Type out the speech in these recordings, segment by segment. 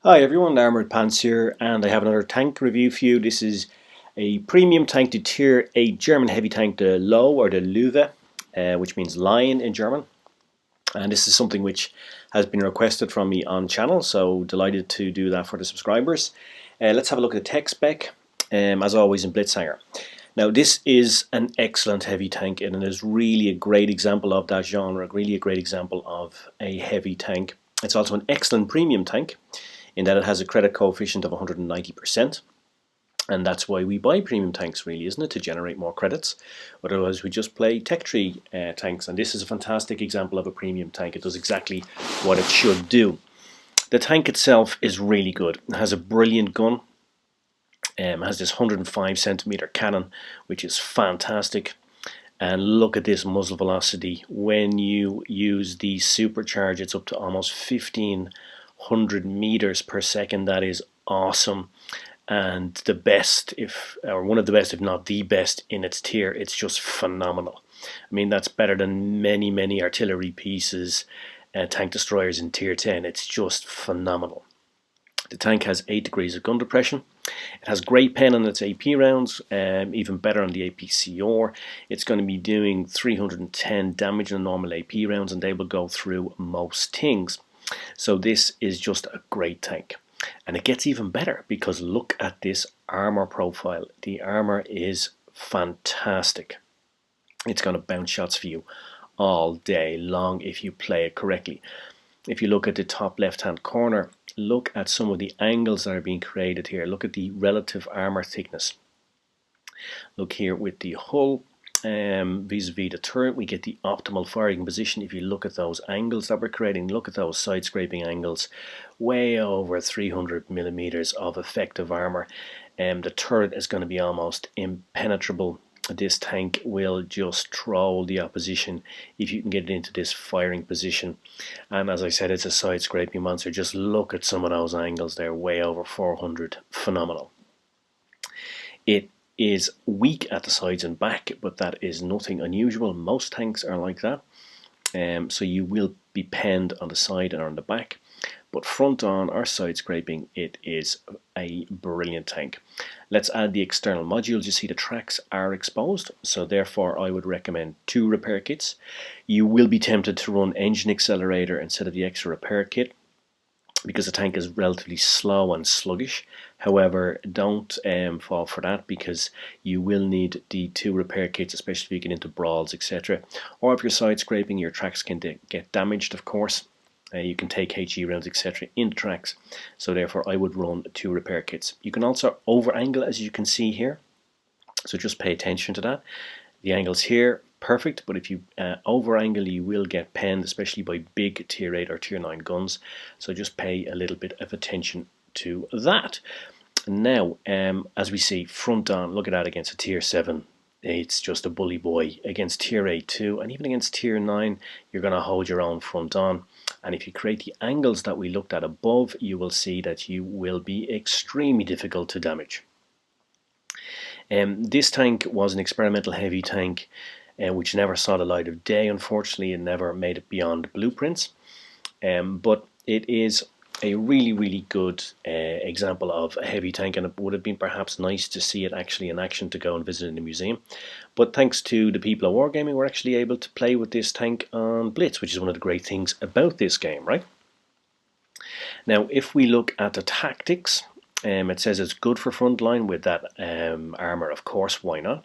Hi everyone, Armoured Pants here, and I have another tank review for you. This is a premium tank to Tier 8 German heavy tank, the Lowe or the Löwe, which means lion in German. And this is something which has been requested from me on channel, so delighted to do that for the subscribers. Let's have a look at the tech spec, as always in Blitz. Now this is an excellent heavy tank, and it is really a great example of that genre, really a great example of a heavy tank. It's also an excellent premium tank, in that it has a credit coefficient of 190%, and that's why we buy premium tanks, really, isn't it? To generate more credits. Otherwise we just play tech tree tanks, and this is a fantastic example of a premium tank. It does exactly what it should do. The tank itself is really good. It has a brilliant gun. It has this 105cm cannon, which is fantastic. And look at this muzzle velocity. When you use the supercharge, it's up to almost 1500 meters per second. That is awesome, and the best, or one of the best, if not the best in its tier. It's just phenomenal. I mean, that's better than many artillery pieces, tank destroyers in tier 10. It's just phenomenal. The tank has 8 degrees of gun depression. It has great pen on its AP rounds, even better on the APCR. It's going to be doing 310 damage in normal AP rounds, and they will go through most things. So this is just a great tank. And it gets even better because look at this armour profile. The armour is fantastic. It's going to bounce shots for you all day long if you play it correctly. If you look at the top left hand corner, look at some of the angles that are being created here. Look at the relative armour thickness. Look here with the hull vis-a-vis the turret, we get the optimal firing position. If you look at those angles that we're creating, look at those side scraping angles, way over 300 millimeters of effective armour. The turret is going to be almost impenetrable. This tank will just troll the opposition if you can get it into this firing position. And as I said, it's a side scraping monster. Just look at some of those angles there, way over 400. Phenomenal. It is weak at the sides and back, but that is nothing unusual. Most tanks are like that. So you will be penned on the side and on the back. But front on or side scraping, it is a brilliant tank. Let's add the external modules. You see the tracks are exposed, so therefore I would recommend 2 repair kits. You will be tempted to run engine accelerator instead of the extra repair kit, because the tank is relatively slow and sluggish. However, don't fall for that, because you will need the 2 repair kits, especially if you get into brawls, etc. Or if you're side scraping, your tracks can get damaged, of course. You can take HE rounds, etc. in the tracks, so therefore I would run 2 repair kits. You can also over angle, as you can see here, so just pay attention to that. The angles here, perfect, but if you over angle, you will get penned, especially by big tier 8 or tier 9 guns, so just pay a little bit of attention to that. Now, as we see, front on, look at that against a tier 7. It's just a bully boy. Against tier 8 too, and even against tier 9, you're going to hold your own front on. And if you create the angles that we looked at above, you will see that you will be extremely difficult to damage. This tank was an experimental heavy tank, which never saw the light of day. Unfortunately, it never made it beyond blueprints. But it is a really good example of a heavy tank, and it would have been perhaps nice to see it actually in action, to go and visit in the museum. But thanks to the people at Wargaming, we're actually able to play with this tank on Blitz, which is one of the great things about this game, right? Now, if we look at the tactics, it says it's good for frontline with that armour, of course, why not?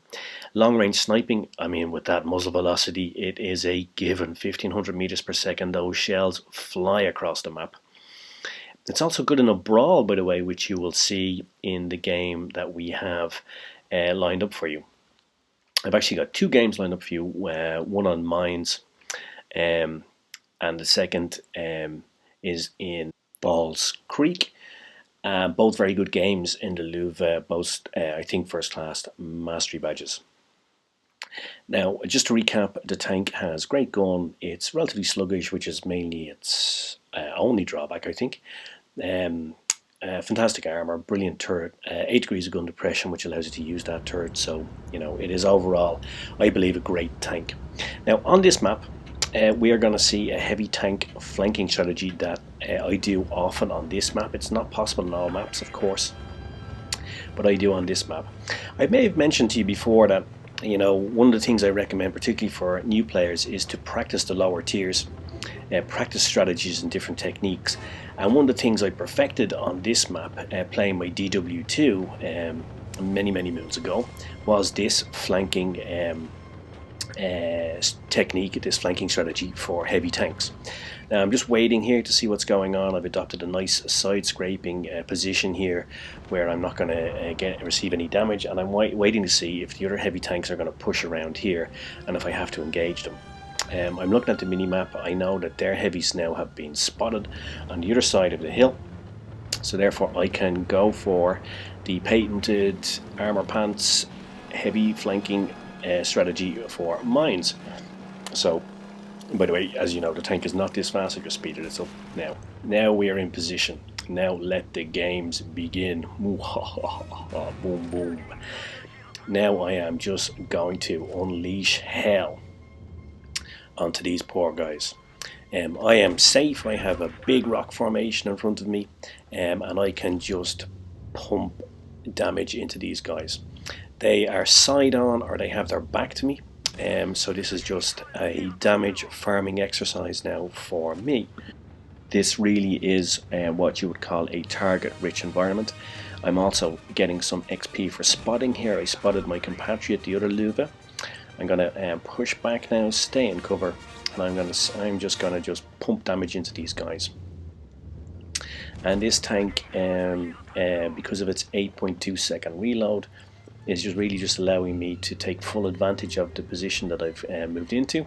Long range sniping, I mean, with that muzzle velocity, it is a given. 1500 meters per second, those shells fly across the map. It's also good in a brawl, by the way, which you will see in the game that we have lined up for you. I've actually got 2 games lined up for you, one on mines, and the second is in Balls Creek. Both very good games in the Louvre, both I think first class mastery badges. Now, just to recap, the tank has great gun. It's relatively sluggish, which is mainly its only drawback, I think. Fantastic armour, brilliant turret, 8 degrees of gun depression, which allows you to use that turret. So, you know, it is overall, I believe, a great tank. Now, on this map, we are going to see a heavy tank flanking strategy that I do often on this map. It's not possible on all maps, of course, but I do on this map. I may have mentioned to you before that, you know, one of the things I recommend, particularly for new players, is to practice the lower tiers, practice strategies and different techniques. And one of the things I perfected on this map, playing my DW2 many moons ago, was this flanking technique, this flanking strategy for heavy tanks. Now I'm just waiting here to see what's going on. I've adopted a nice side scraping position here where I'm not going to receive any damage, and I'm waiting to see if the other heavy tanks are going to push around here and if I have to engage them. I'm looking at the mini-map. I know that their heavies now have been spotted on the other side of the hill, so therefore I can go for the patented armour pants heavy flanking strategy for mines. So, by the way, as you know, the tank is not this fast. I just speeded it up now. Now we are in position. Now let the games begin. Boom, boom. Now I am just going to unleash hell onto these poor guys. I am safe. I have a big rock formation in front of me, and I can just pump damage into these guys. They are side on, or they have their back to me, so this is just a damage farming exercise now for me. This really is what you would call a target rich environment. I'm also getting some XP for spotting here. I spotted my compatriot, the other Lowe. I'm going to push back now, stay in cover, and I'm just going to pump damage into these guys. And this tank, because of its 8.2 second reload, is just allowing me to take full advantage of the position that I've moved into.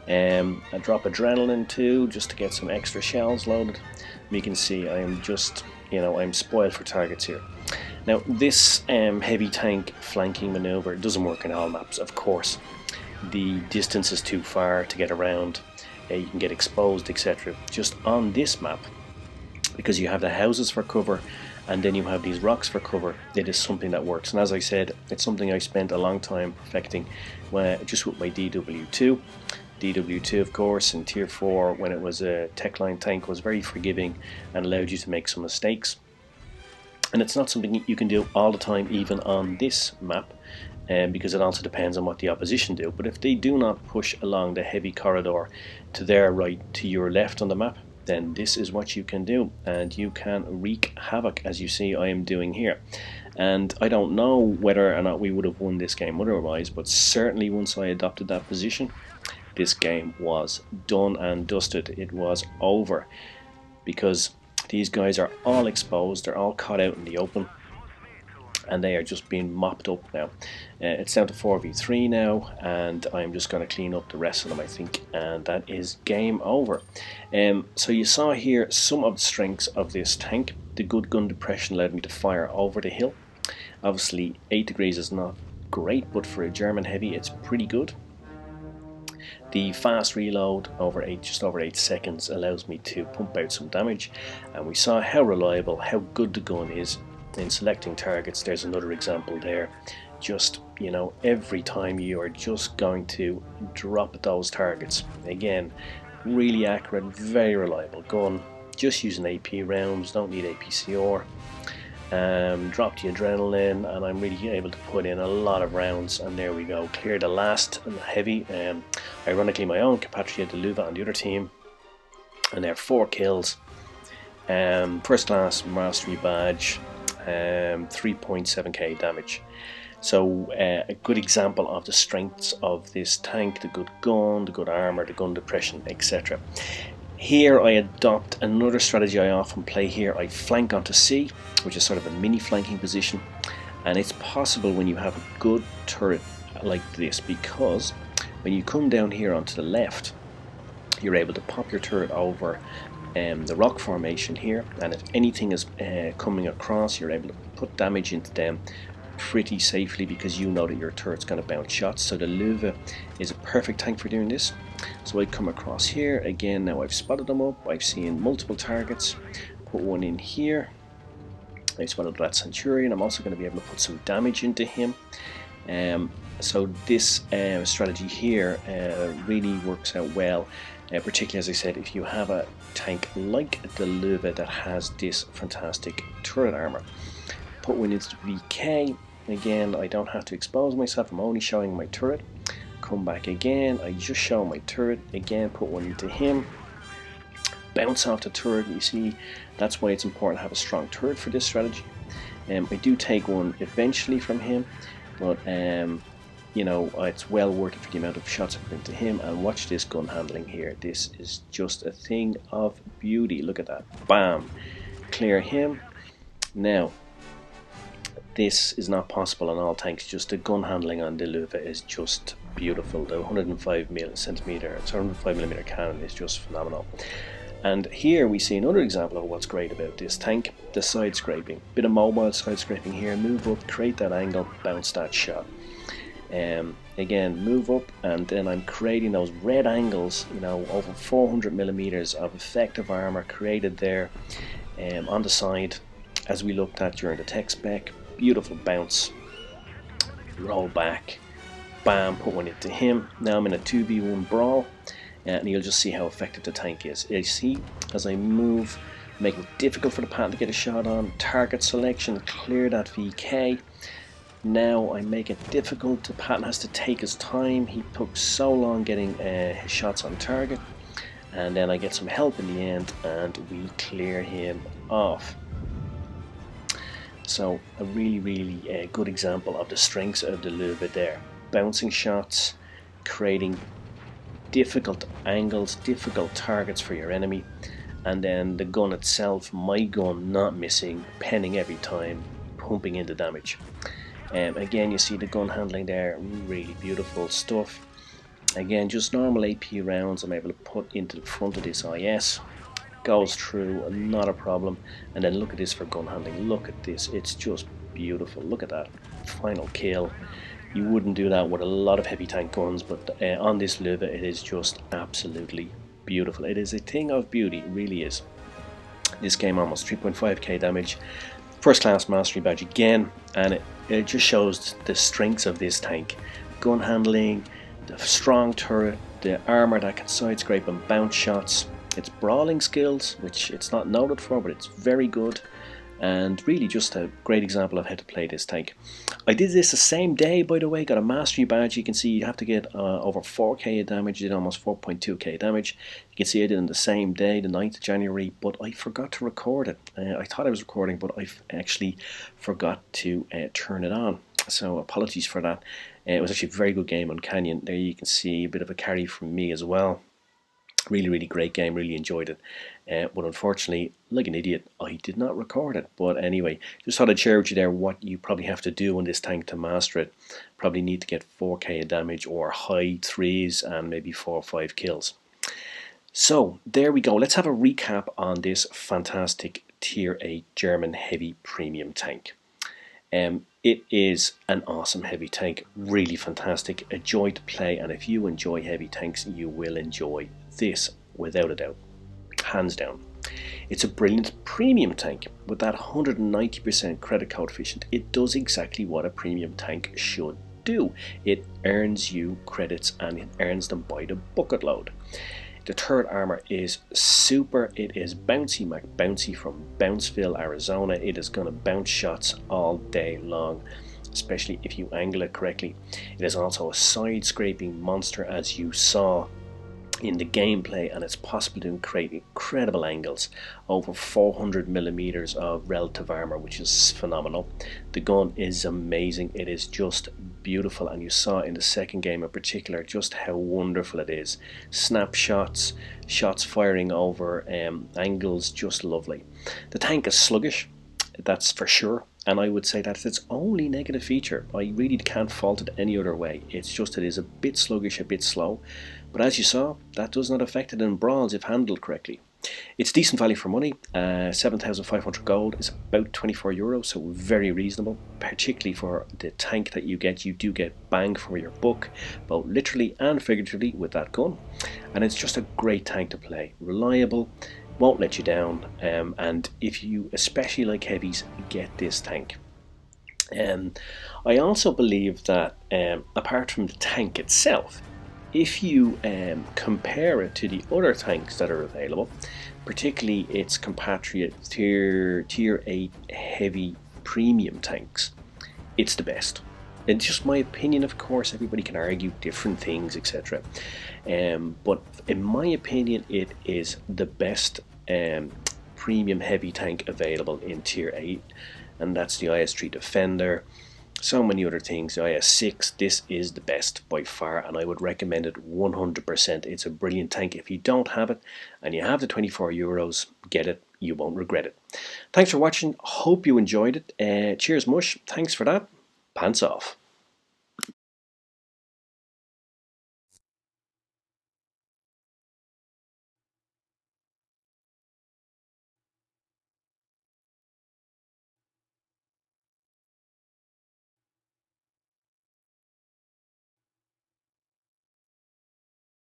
I drop adrenaline too, just to get some extra shells loaded. You can see I am just, you know, I'm spoiled for targets here. Now this heavy tank flanking maneuver doesn't work in all maps, of course. The distance is too far to get around, you can get exposed, etc. Just on this map, because you have the houses for cover and then you have these rocks for cover, it is something that works. And as I said, it's something I spent a long time perfecting just with my DW2. DW2, of course, in Tier 4, when it was a tech line tank, was very forgiving and allowed you to make some mistakes. And it's not something you can do all the time, even on this map, because it also depends on what the opposition do. But if they do not push along the heavy corridor to their right, to your left on the map, then this is what you can do, and you can wreak havoc, as you see I am doing here. And I don't know whether or not we would have won this game otherwise, but certainly once I adopted that position, this game was done and dusted. It was over, because these guys are all exposed, they're all caught out in the open, and they are just being mopped up now. It's down to 4v3 now, and I'm just going to clean up the rest of them, I think, and that is game over. So you saw here some of the strengths of this tank. The good gun depression allowed me to fire over the hill. Obviously 8 degrees is not great, but for a German heavy it's pretty good. The fast reload just over 8 seconds allows me to pump out some damage, and we saw how reliable, how good the gun is in selecting targets. There's another example there. Just, you know, every time you are just going to drop those targets. Again, really accurate, very reliable gun. Just using AP rounds, don't need APCR. Drop the adrenaline, and I'm really able to put in a lot of rounds, and there we go, clear the last heavy. Ironically, my own compatriot, the Lowe, on the other team, and there are 4 kills. First class mastery badge, 3.7k damage. So a good example of the strengths of this tank: the good gun, the good armour, the gun depression, etc. Here I adopt another strategy I often play here. I flank onto C, which is sort of a mini flanking position, and it's possible when you have a good turret like this, because when you come down here onto the left, you're able to pop your turret over the rock formation here, and if anything is coming across, you're able to put damage into them pretty safely, because you know that your turret's going to bounce shots. So the Lowe is a perfect tank for doing this. So I come across here again. Now I've spotted them up, I've seen multiple targets, put one in here. I spotted that Centurion. I'm also going to be able to put some damage into him. So this strategy here really works out well, particularly, as I said, if you have a tank like the Lowe that has this fantastic turret armor. Put one into VK. Again, I don't have to expose myself, I'm only showing my turret. Come back again, I just show my turret. Again, put one into him. Bounce off the turret. You see, that's why it's important to have a strong turret for this strategy. I do take one eventually from him, but you know, it's well worth it for the amount of shots I put into him. And watch this gun handling here. This is just a thing of beauty. Look at that. Bam. Clear him. Now, this is not possible on all tanks. Just the gun handling on the Lowe is just beautiful. The 105mm cannon is just phenomenal. And here we see another example of what's great about this tank, the side scraping. Bit of mobile side scraping here, move up, create that angle, bounce that shot. Again, move up, and then I'm creating those red angles, you know, over 400mm of effective armor created there on the side, as we looked at during the tech spec. Beautiful bounce, roll back, bam, put one into him. Now I'm in a 2v1 brawl. And you'll just see how effective the tank is. You see, as I move, make it difficult for the Patton to get a shot on. Target selection, clear that VK. Now I make it difficult. The Patton has to take his time. He took so long getting his shots on target. And then I get some help in the end, and we clear him off. So a really good example of the strengths of the Lowe there. Bouncing shots, creating difficult angles, difficult targets for your enemy, and then the gun itself, my gun, not missing, penning every time, pumping in the damage. Again, you see the gun handling there, really beautiful stuff. Again, just normal AP rounds I'm able to put into the front of this IS, goes through, not a problem. And then look at this for gun handling, look at this, it's just beautiful. Look at that final kill. You wouldn't do that with a lot of heavy tank guns, but on this Lowe it is just absolutely beautiful. It is a thing of beauty, it really is. This game almost 3.5k damage, first class mastery badge again, and it just shows the strengths of this tank. Gun handling, the strong turret, the armor that can side scrape and bounce shots, its brawling skills, which it's not noted for, but it's very good. And really just a great example of how to play this tank. I did this the same day, by the way, got a mastery badge. You can see you have to get over 4k of damage, did almost 4.2k damage. You can see I did it on the same day, the 9th of January, but I forgot to record it. I thought I was recording, but I actually forgot to turn it on. So apologies for that. It was actually a very good game on Canyon. There you can see a bit of a carry from me as well. Really great game, really enjoyed it, but unfortunately, like an idiot, I did not record it. But anyway, just thought I'd share with you there what you probably have to do on this tank to master it. Probably need to get 4k of damage or high 3s and maybe 4 or 5 kills. So there we go, let's have a recap on this fantastic Tier 8 German heavy premium tank. It is an awesome heavy tank, really fantastic, a joy to play, and if you enjoy heavy tanks you will enjoy this without a doubt, hands down. It's a brilliant premium tank with that 190% credit coefficient. It does exactly what a premium tank should do. It earns you credits, and it earns them by the bucket load. The turret armor is super. It is bouncy McBouncy from Bounceville, Arizona. It is going to bounce shots all day long, especially if you angle it correctly. It is also a side scraping monster, as you saw in the gameplay, and it's possible to create incredible angles, over 400mm of relative armor, which is phenomenal. The gun is amazing, it is just beautiful, and you saw in the second game in particular just how wonderful it is. Snapshots, shots firing over angles, just lovely. The tank is sluggish, that's for sure, and I would say that's its only negative feature. I really can't fault it any other way. It's just it is a bit sluggish, a bit slow, but as you saw, that does not affect it in brawls if handled correctly. It's decent value for money. 7,500 gold is about €24, so very reasonable, particularly for the tank that you get. You do get bang for your buck, both literally and figuratively, with that gun, and it's just a great tank to play. Reliable, won't let you down, and if you especially like heavies, get this tank. Um, I also believe that apart from the tank itself, if you compare it to the other tanks that are available, particularly its compatriot Tier 8 heavy premium tanks, it's the best. It's just my opinion, of course. Everybody can argue different things, etc. But in my opinion, it is the best premium heavy tank available in Tier 8, and that's the IS-3 Defender. So many other things. The IS-6, this is the best by far, and I would recommend it 100%. It's a brilliant tank. If you don't have it and you have the €24, get it. You won't regret it. Thanks for watching. Hope you enjoyed it. Cheers, Mush. Thanks for that. Pants off.